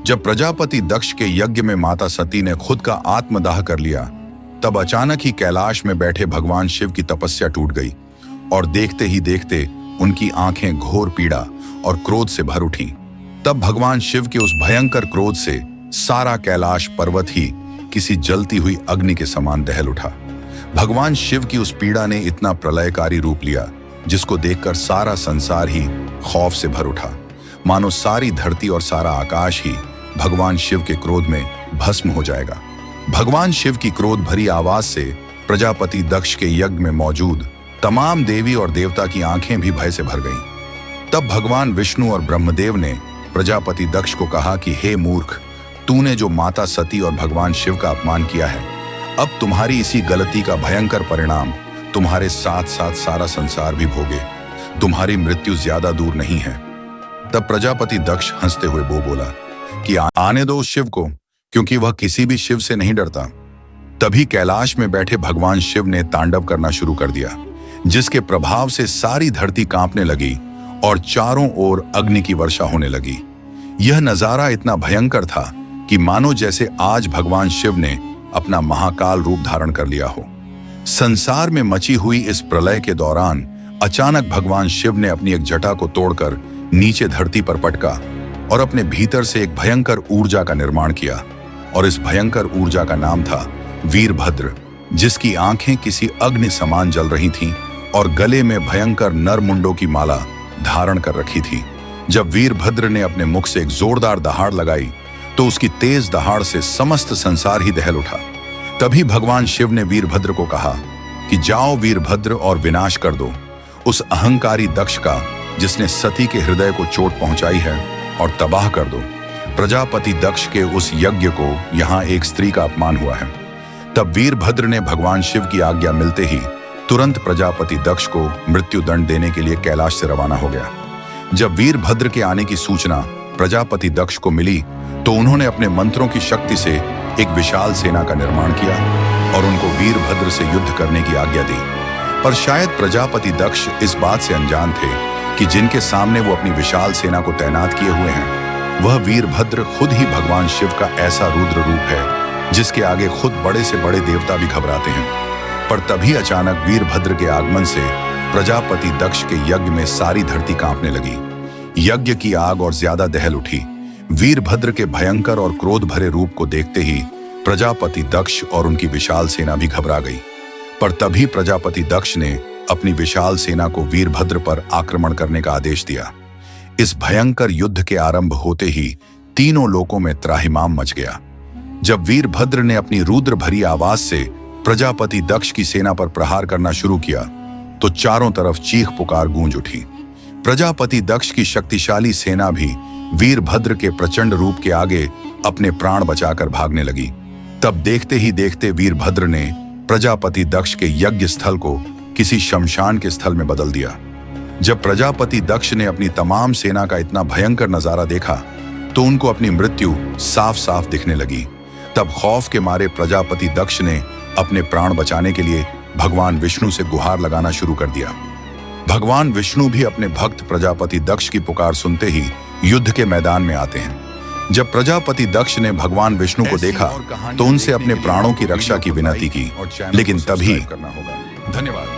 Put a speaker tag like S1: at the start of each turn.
S1: जब प्रजापति दक्ष के यज्ञ में माता सती ने खुद का आत्मदाह कर लिया, तब अचानक ही कैलाश में बैठे भगवान शिव की तपस्या टूट गई और देखते ही देखते उनकी आंखें घोर पीड़ा और क्रोध से भर उठी। तब भगवान शिव के उस भयंकर क्रोध से सारा कैलाश पर्वत ही किसी जलती हुई अग्नि के समान दहल उठा। भगवान शिव की उस पीड़ा ने इतना प्रलयकारी रूप लिया जिसको देखकर सारा संसार ही खौफ से भर उठा, मानो सारी धरती और सारा आकाश ही भगवान शिव के क्रोध में भस्म हो जाएगा। भगवान शिव की क्रोध भरी आवाज से प्रजापति दक्ष के यज्ञ में मौजूद तमाम देवी और देवता की आंखें भी भय से भर गईं। तब भगवान विष्णु और ब्रह्मदेव ने प्रजापति दक्ष को कहा कि हे मूर्ख, तूने जो माता सती और भगवान शिव का अपमान किया है, अब तुम्हारी इसी गलती का भयंकर परिणाम तुम्हारे साथ साथ सारा संसार भी भोगे। तुम्हारी मृत्यु ज्यादा दूर नहीं है। तब प्रजापति दक्ष हंसते हुए बोला कि आने दो उस शिव को, क्योंकि वह किसी भी शिव से नहीं डरता। तभी कैलाश में बैठे भगवान शिव ने तांडव करना शुरू कर दिया, जिसके प्रभाव से सारी धरती कांपने लगी और चारों ओर अग्नि की वर्षा होने लगी। यह नजारा इतना भयंकर था कि मानो जैसे आज भगवान शिव ने अपना महाकाल रूप धारण कर लिया हो। संसार में मची हुई इस प्रलय के दौरान अचानक भगवान शिव ने अपनी एक जटा को तोड़कर नीचे धरती पर पटका और अपने भीतर से एक भयंकर ऊर्जा का निर्माण किया, और इस भयंकर ऊर्जा का नाम था वीरभद्र, जिसकी आंखें किसी अग्नि समान जल रही थीं और गले में भयंकर नरमुंडों की माला धारण कर रखी थी। जब वीरभद्र ने अपने मुख से एक जोरदार दहाड़ लगाई तो उसकी तेज दहाड़ से समस्त संसार ही दहल उठा। तभी भगवान शिव ने वीरभद्र को कहा कि जाओ वीरभद्र और विनाश कर दो उस अहंकारी दक्ष का, जिसने सती के हृदय को चोट पहुंचाई है, और तबाह कर दो प्रजापति दक्ष के उस यज्ञ को। यहाँ एक स्त्री का अपमान हुआ है। तब वीरभद्र ने भगवान शिव की आज्ञा मिलते ही तुरंत प्रजापति दक्ष को मृत्यु दंड देने के लिए कैलाश से रवाना हो गया। जब वीरभद्र के आने की सूचना प्रजापति दक्ष को मिली तो उन्होंने अपने मंत्रों की शक्ति से एक विशाल सेना का निर्माण किया और उनको वीरभद्र से युद्ध करने की आज्ञा दी। पर शायद प्रजापति दक्ष इस बात से अनजान थे कि जिनके सामने वो अपनी विशाल सेना को तैनात किए हुए हैं, वह वीरभद्र खुद ही भगवान शिव का ऐसा रुद्र रूप है जिसके आगे खुद बड़े से बड़े देवता भी घबराते हैं। पर तभी अचानक वीरभद्र के आगमन से प्रजापति दक्ष के यज्ञ में सारी धरती कांपने लगी। यज्ञ की आग और ज्यादा दहल उठी। वीरभद्र के भयंकर और क्रोध भरे रूप को देखते ही प्रजापति दक्ष और उनकी विशाल सेना भी घबरा गई। पर तभी प्रजापति दक्ष ने अपनी विशाल सेना को वीरभद्र पर आक्रमण करने का आदेश दिया। इस भयंकर युद्ध के आरंभ होते ही तीनों लोकों में त्राहिमाम मच गया। जब वीरभद्र ने अपनी रुद्र भरी आवाज से प्रजापति दक्ष की सेना पर प्रहार करना शुरू किया तो चारों तरफ चीख पुकार गूंज उठी। प्रजापति दक्ष की शक्तिशाली सेना भी वीरभद्र के प्रचंड रूप के आगे अपने प्राण बचाकर भागने लगी। तब देखते ही देखते वीरभद्र ने प्रजापति दक्ष के यज्ञ स्थल को किसी शमशान के स्थल में बदल दिया। जब प्रजापति दक्ष ने अपनी तमाम सेना का इतना भयंकर नजारा देखा तो उनको अपनी मृत्यु साफ साफ दिखने लगी। तब खौफ के मारे प्रजापति दक्ष ने अपने प्राण बचाने के लिए भगवान विष्णु से गुहार लगाना शुरू कर दिया। भगवान विष्णु भी अपने भक्त प्रजापति दक्ष की पुकार सुनते ही युद्ध के मैदान में आते हैं। जब प्रजापति दक्ष ने भगवान विष्णु को देखा तो उनसे अपने प्राणों की रक्षा की विनती की, लेकिन तभी
S2: धन्यवाद।